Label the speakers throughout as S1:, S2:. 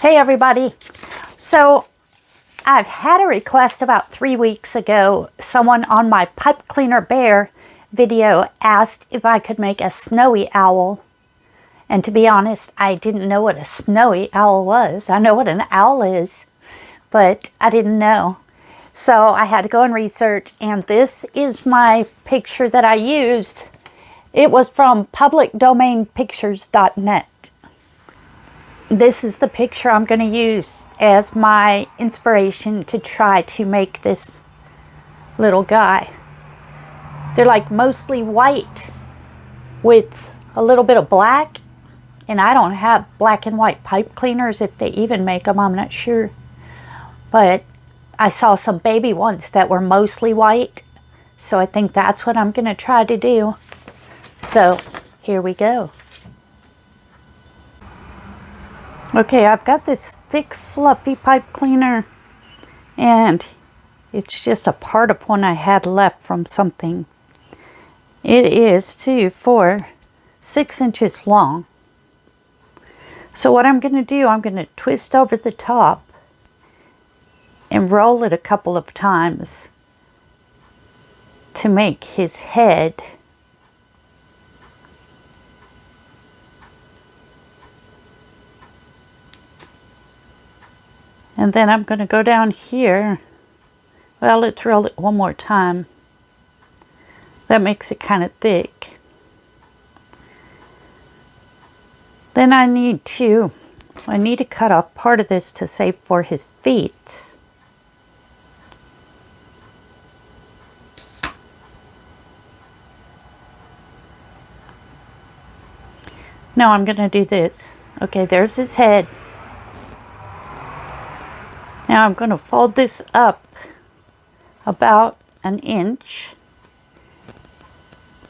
S1: Hey everybody. So I've had a request about 3 weeks ago. Someone on my pipe cleaner bear video asked if I could make a snowy owl. And to be honest, I didn't know what a snowy owl was. I know what an owl is, but I didn't know. So I had to go and research, and this is my picture that I used. It was from publicdomainpictures.net. This is the picture I'm going to use as my inspiration to try to make this little guy. They're like mostly white with a little bit of black, and I don't have black and white pipe cleaners. If they even make them, I'm not sure. But I saw some baby ones that were mostly white, so I think that's what I'm going to try to do. So here we go. Okay, I've got this thick, fluffy pipe cleaner, and it's just a part of one I had left from something. It is 2, 4, 6 inches long. So what I'm going to do, I'm going to twist over the top and roll it a couple of times to make his head. And then I'm going to go down here. Well, let's roll it one more time. That makes it kind of thick. Then I need to cut off part of this to save for his feet. Now I'm going to do this. Okay, there's his head. Now I'm going to fold this up about an inch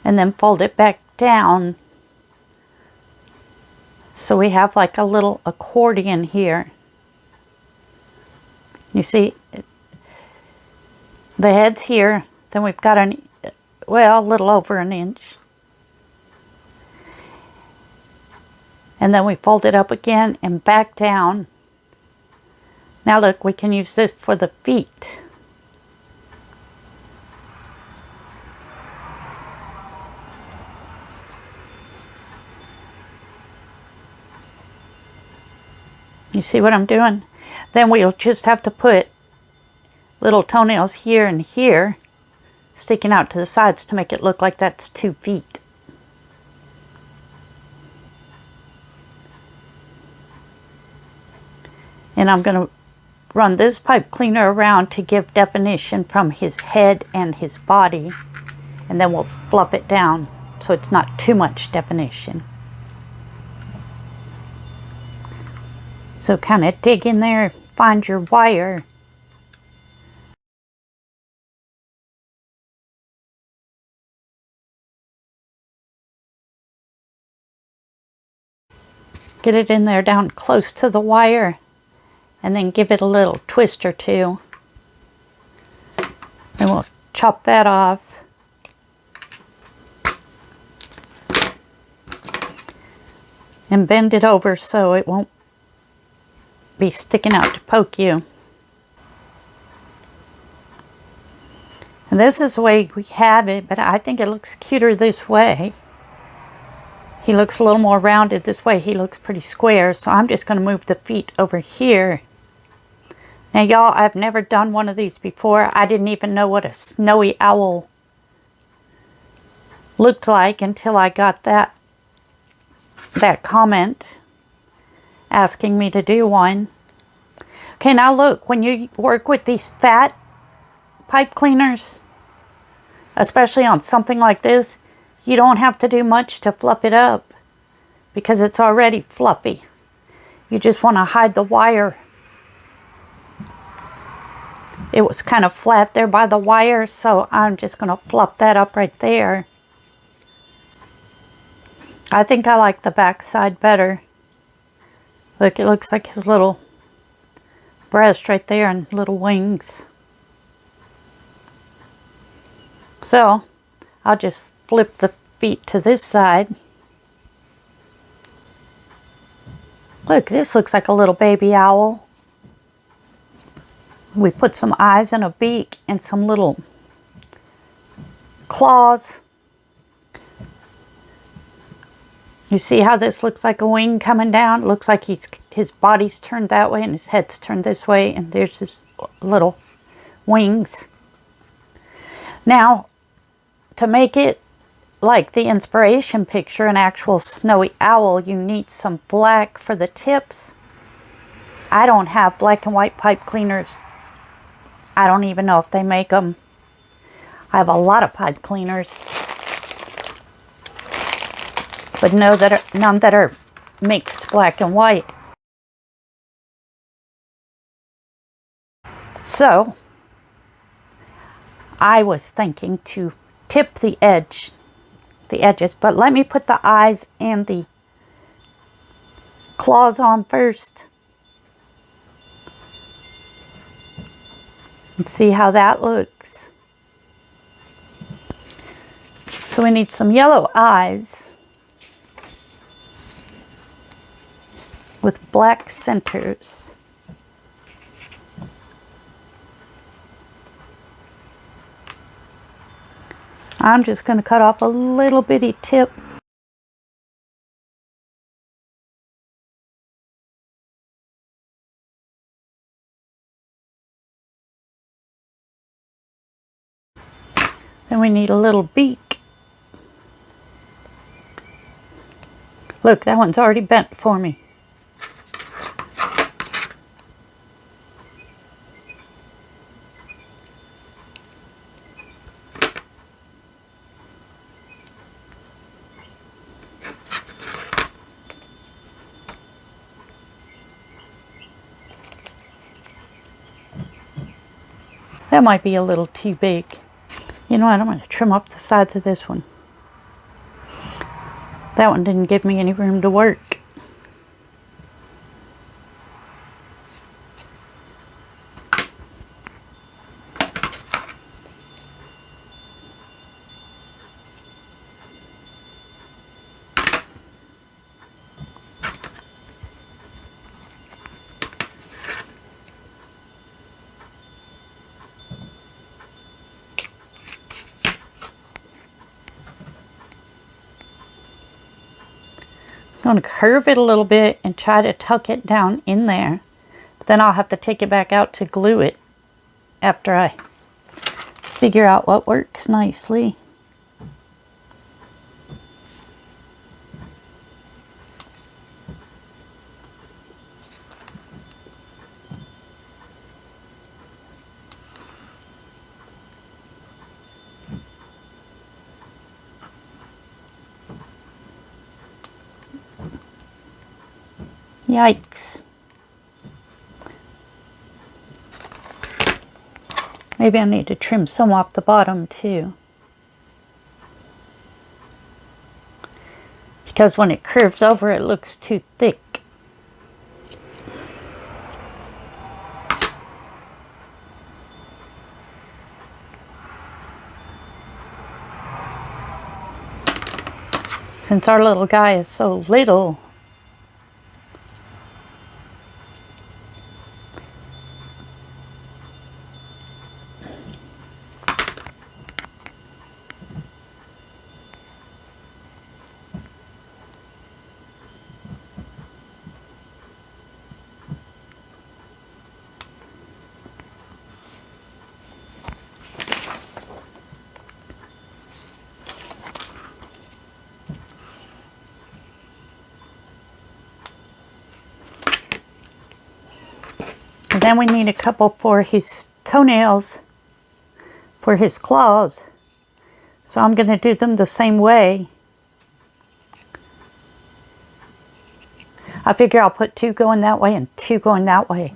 S1: and then fold it back down so we have like a little accordion here. You see, the head's here, then we've got a little over an inch. And then we fold it up again and back down. Now look, we can use this for the feet. You see what I'm doing? Then we'll just have to put little toenails here and here, sticking out to the sides to make it look like that's 2 feet. And I'm going to run this pipe cleaner around to give definition from his head and his body, and then we'll fluff it down so it's not too much definition. So kind of dig in there, find your wire. Get it in there down close to the wire, and then give it a little twist or two. Then we'll chop that off. And bend it over so it won't be sticking out to poke you. And this is the way we have it, but I think it looks cuter this way. He looks a little more rounded this way. He looks pretty square, so I'm just going to move the feet over here. Now y'all, I've never done one of these before. I didn't even know what a snowy owl looked like until I got that comment asking me to do one. Okay, now look, when you work with these fat pipe cleaners, especially on something like this, you don't have to do much to fluff it up because it's already fluffy. You just want to hide the wire. It was kind of flat there by the wire, so I'm just going to fluff that up right there. I think I like the back side better. Look, it looks like his little breast right there and little wings. So I'll just flip the feet to this side. Look, this looks like a little baby owl. We put some eyes and a beak and some little claws. You see how this looks like a wing coming down? It looks like his body's turned that way and his head's turned this way, and there's his little wings. Now, to make it like the inspiration picture, an actual snowy owl, you need some black for the tips. I don't have black and white pipe cleaners. I don't even know if they make them. I have a lot of pipe cleaners, but none that are mixed black and white. So I was thinking to tip the edges, but let me put the eyes and the claws on first and see how that looks. So we need some yellow eyes with black centers. I'm just going to cut off a little bitty tip. Then we need a little beak. Look, that one's already bent for me. That might be a little too big. You know what, I'm going to trim up the sides of this one. That one didn't give me any room to work. I'm going to curve it a little bit and try to tuck it down in there. But then I'll have to take it back out to glue it after I figure out what works nicely. Yikes. Maybe I need to trim some off the bottom too. Because when it curves over, it looks too thick. Since our little guy is so little, and then we need a couple for his toenails, for his claws. So I'm going to do them the same way. I figure I'll put two going that way and two going that way.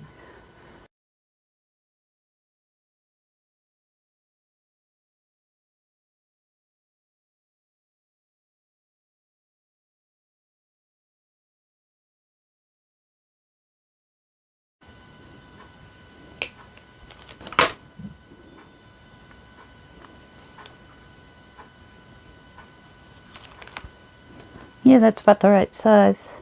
S1: Yeah, that's about the right size.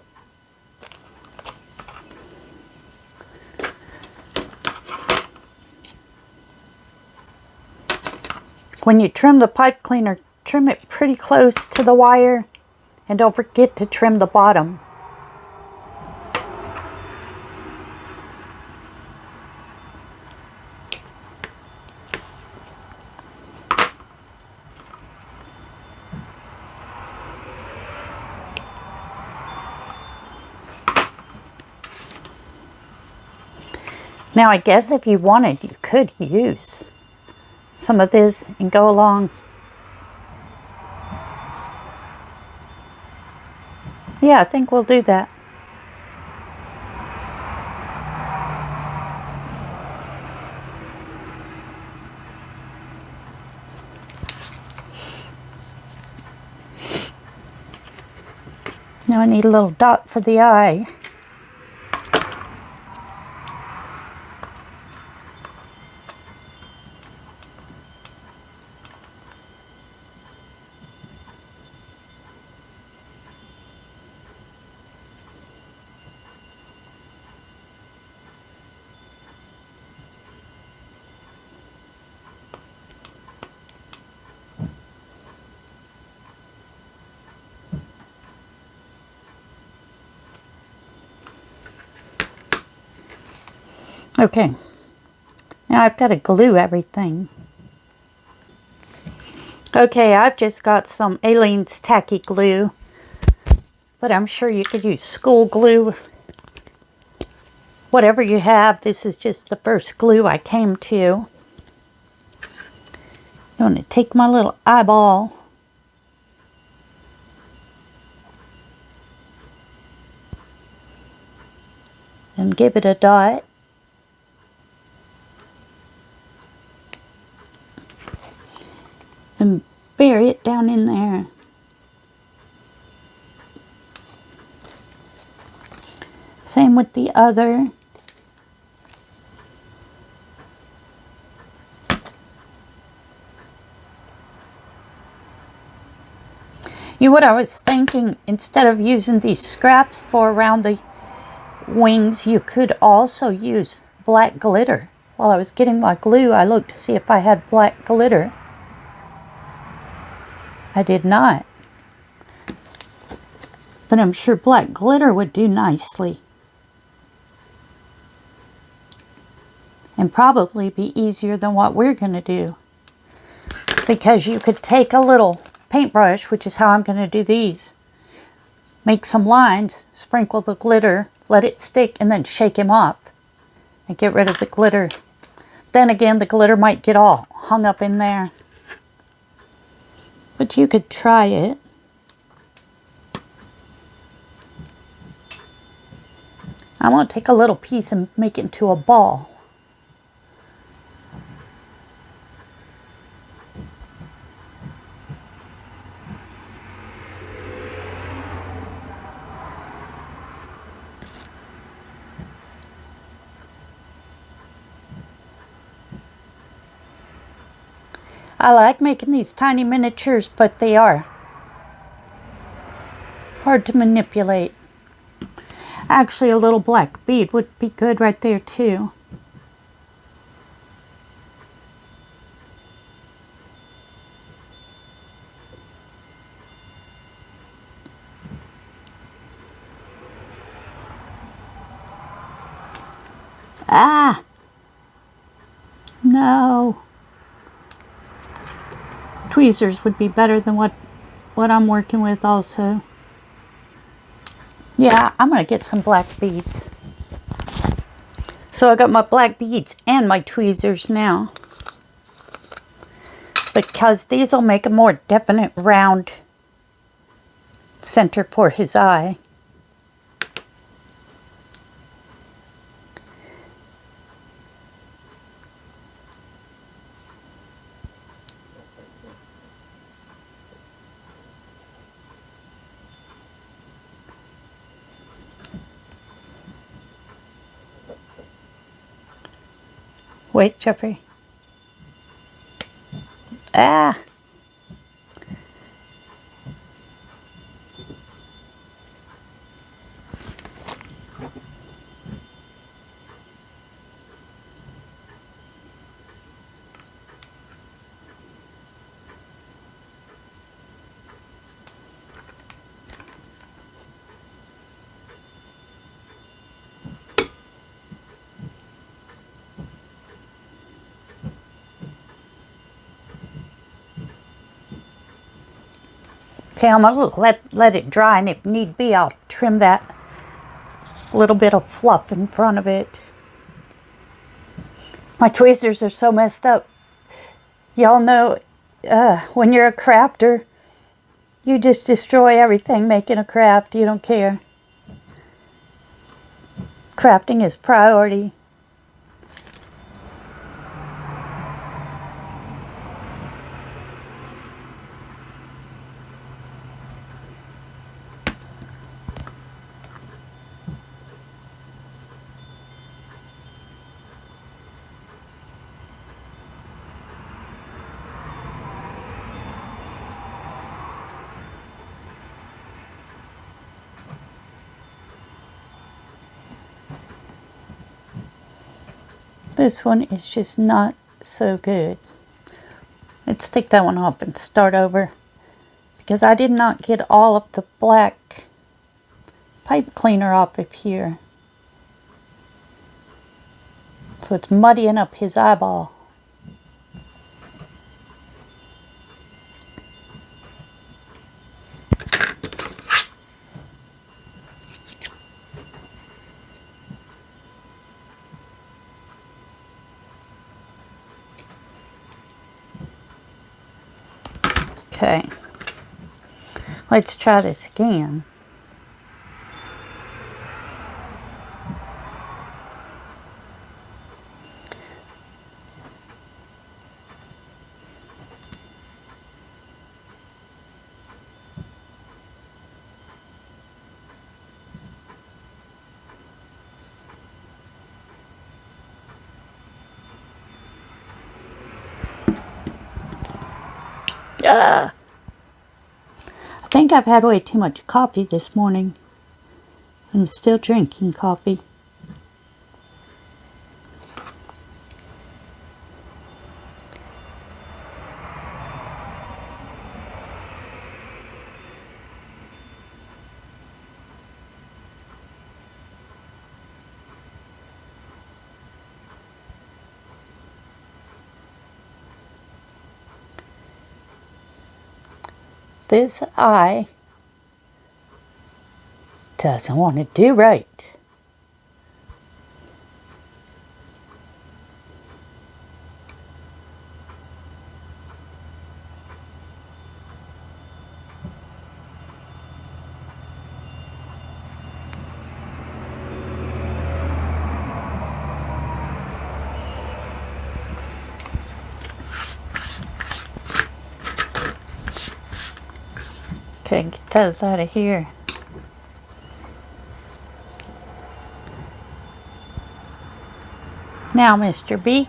S1: When you trim the pipe cleaner, trim it pretty close to the wire, and don't forget to trim the bottom. Now I guess if you wanted, you could use some of this and go along. Yeah, I think we'll do that. Now I need a little dot for the eye. Okay, now I've got to glue everything. Okay, I've just got some Aleene's tacky glue, but I'm sure you could use school glue. Whatever you have, this is just the first glue I came to. I'm going to take my little eyeball and give it a dot. And bury it down in there. Same with the other. You know what I was thinking, instead of using these scraps for around the wings, you could also use black glitter. While I was getting my glue, I looked to see if I had black glitter. I did not. But I'm sure black glitter would do nicely. And probably be easier than what we're going to do. Because you could take a little paintbrush, which is how I'm going to do these. Make some lines, sprinkle the glitter, let it stick, and then shake him up. And get rid of the glitter. Then again, the glitter might get all hung up in there. But you could try it. I'm going to take a little piece and make it into a ball. I like making these tiny miniatures, but they are hard to manipulate. Actually, a little black bead would be good right there too. Ah! No. Tweezers would be better than what I'm working with also. Yeah, I'm going to get some black beads. So I got my black beads and my tweezers now. Because these will make a more definite round center for his eye. Wait, Jeffrey. Ah! Okay, I'm going to let it dry, and if need be, I'll trim that little bit of fluff in front of it. My tweezers are so messed up. Y'all know when you're a crafter, you just destroy everything making a craft. You don't care. Crafting is priority. This one is just not so good. Let's take that one off and start over, because I did not get all of the black pipe cleaner off of here. So it's muddying up his eyeball. Okay, let's try this again. I think I've had way too much coffee this morning. I'm still drinking coffee. This eye doesn't want to do right. Okay, get those out of here. Now, Mr. Beak.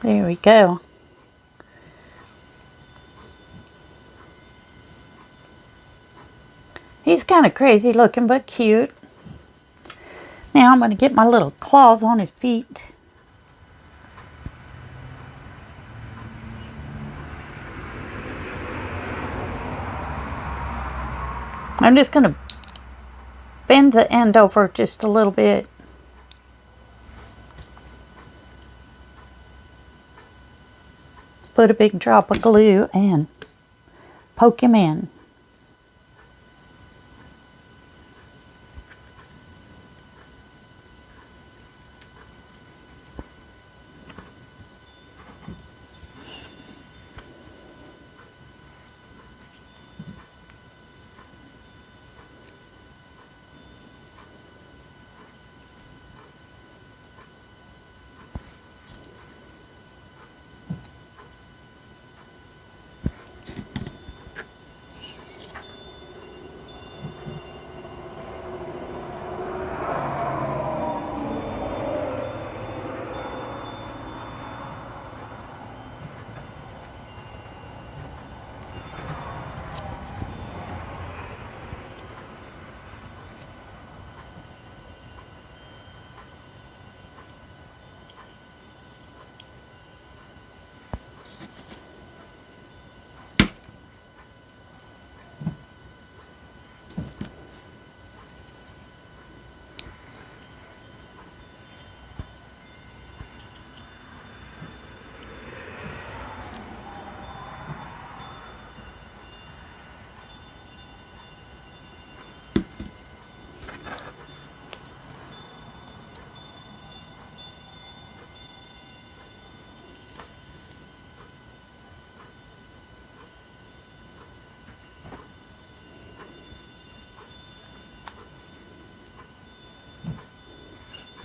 S1: There we go. He's kind of crazy looking, but cute. Now I'm going to get my little claws on his feet. I'm just going to bend the end over just a little bit. Put a big drop of glue and poke him in.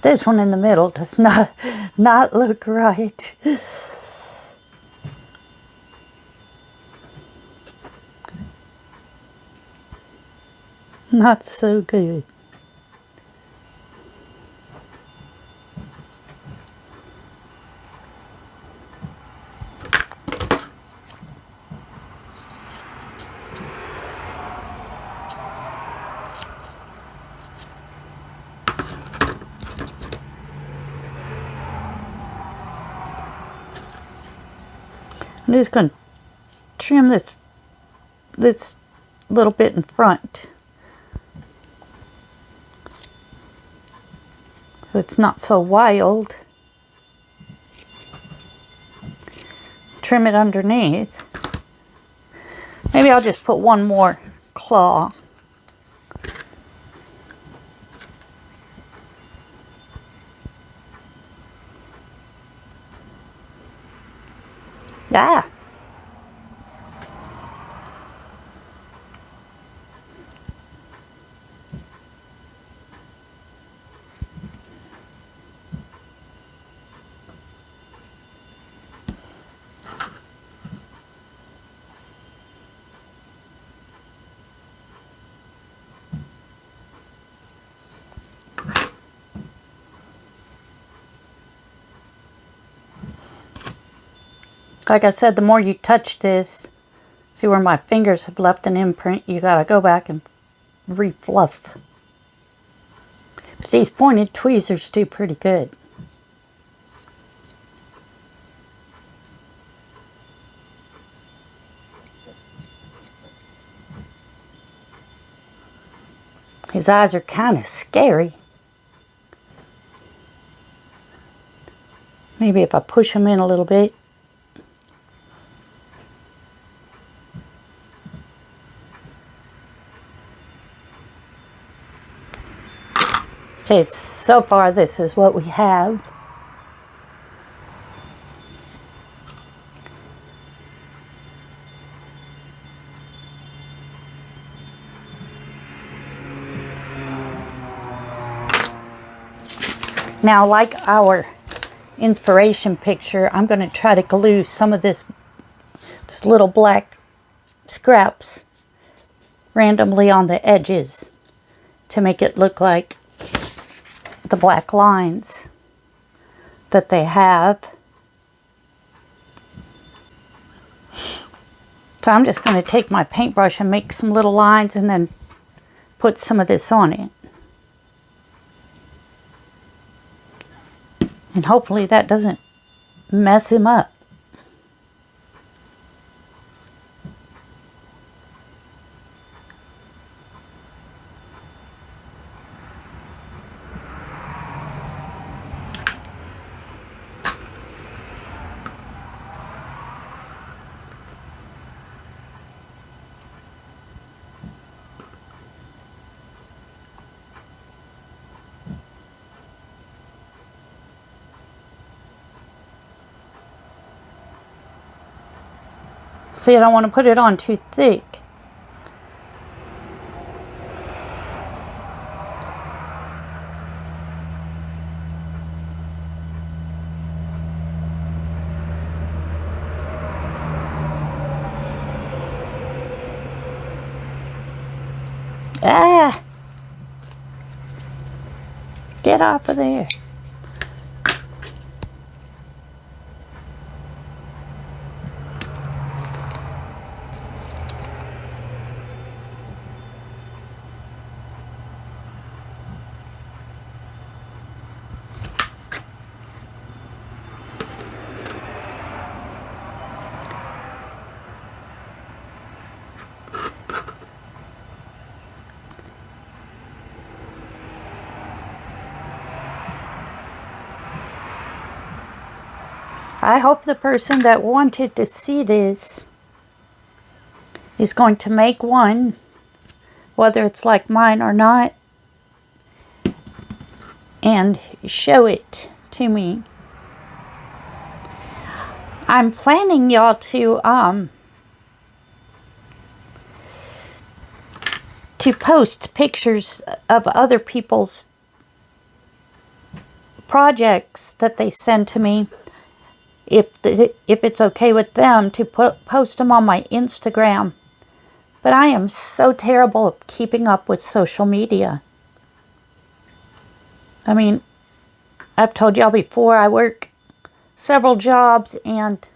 S1: This one in the middle does not look right. Not so good. I'm just going to trim this little bit in front so it's not so wild. Trim it underneath. Maybe I'll just put one more claw. Ah! Like I said, the more you touch this, see where my fingers have left an imprint, you gotta go back and re-fluff. But these pointed tweezers do pretty good. His eyes are kind of scary. Maybe if I push him in a little bit. Okay, so far this is what we have. Now, like our inspiration picture, I'm going to try to glue some of this little black scraps randomly on the edges to make it look like the black lines that they have. So I'm just going to take my paintbrush and make some little lines and then put some of this on it. And hopefully that doesn't mess him up. See, I don't want to put it on too thick. Ah! Get off of there. I hope the person that wanted to see this is going to make one, whether it's like mine or not, and show it to me. I'm planning y'all to post pictures of other people's projects that they send to me, if it's okay with them to post them on my Instagram. But I am so terrible at keeping up with social media. I mean, I've told y'all before, I work several jobs, and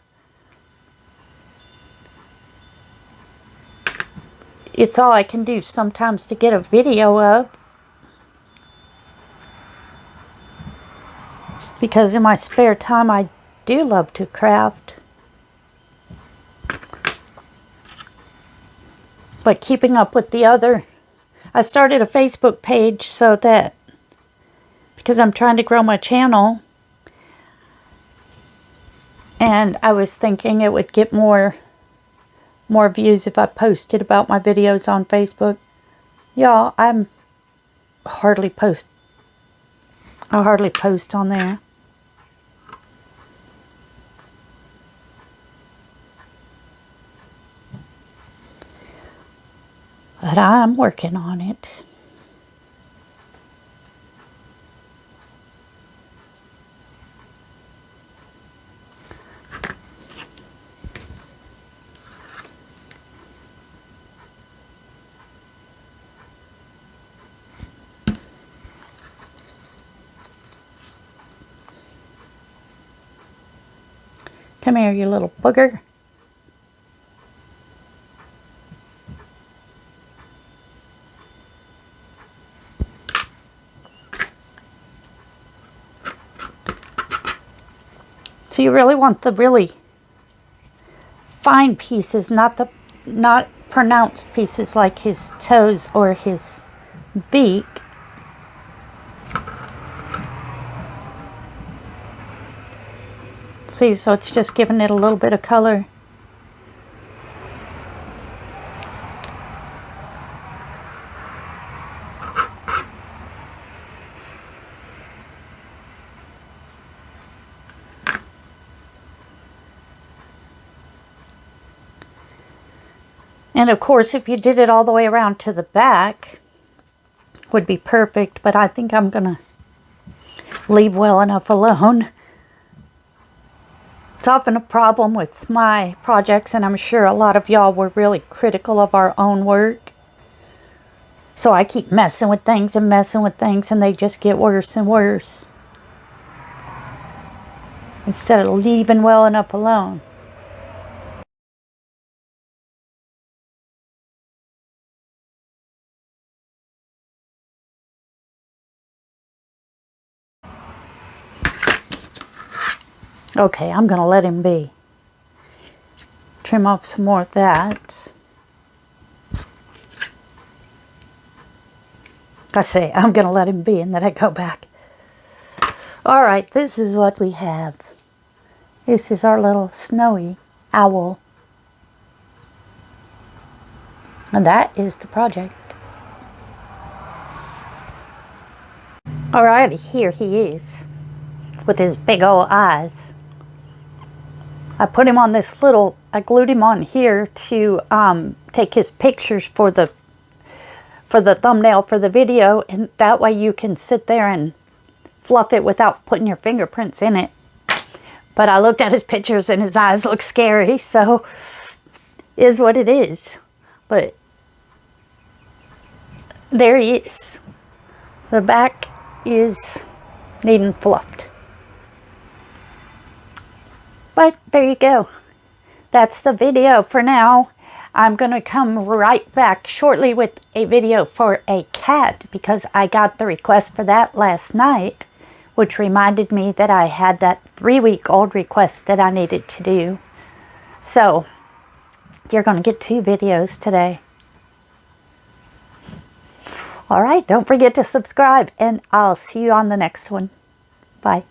S1: it's all I can do sometimes to get a video up. Because in my spare time, I do love to craft. But keeping up with the other, I started a Facebook page so that, because I'm trying to grow my channel, and I was thinking it would get more views if I posted about my videos on Facebook. Y'all, I hardly post on there. But I'm working on it. Come here, you little booger. So you really want the really fine pieces, not pronounced pieces like his toes or his beak. See, so it's just giving it a little bit of color. And of course, if you did it all the way around to the back, would be perfect, but I think I'm gonna leave well enough alone. It's often a problem with my projects, and I'm sure a lot of y'all were really critical of our own work. So I keep messing with things, and they just get worse and worse, instead of leaving well enough alone. Okay, I'm going to let him be. Trim off some more of that. I say, I'm going to let him be, and then I go back. All right, this is what we have. This is our little snowy owl. And that is the project. All right, here he is with his big old eyes. I put him on this little, I glued him on here to take his pictures for the thumbnail for the video, and that way you can sit there and fluff it without putting your fingerprints in it. But I looked at his pictures and his eyes look scary, so is what it is. But there he is. The back is needing fluffed. But there you go. That's the video for now. I'm going to come right back shortly with a video for a cat, because I got the request for that last night, which reminded me that I had that 3-week-old request that I needed to do. So you're going to get 2 videos today. All right, don't forget to subscribe, and I'll see you on the next one. Bye.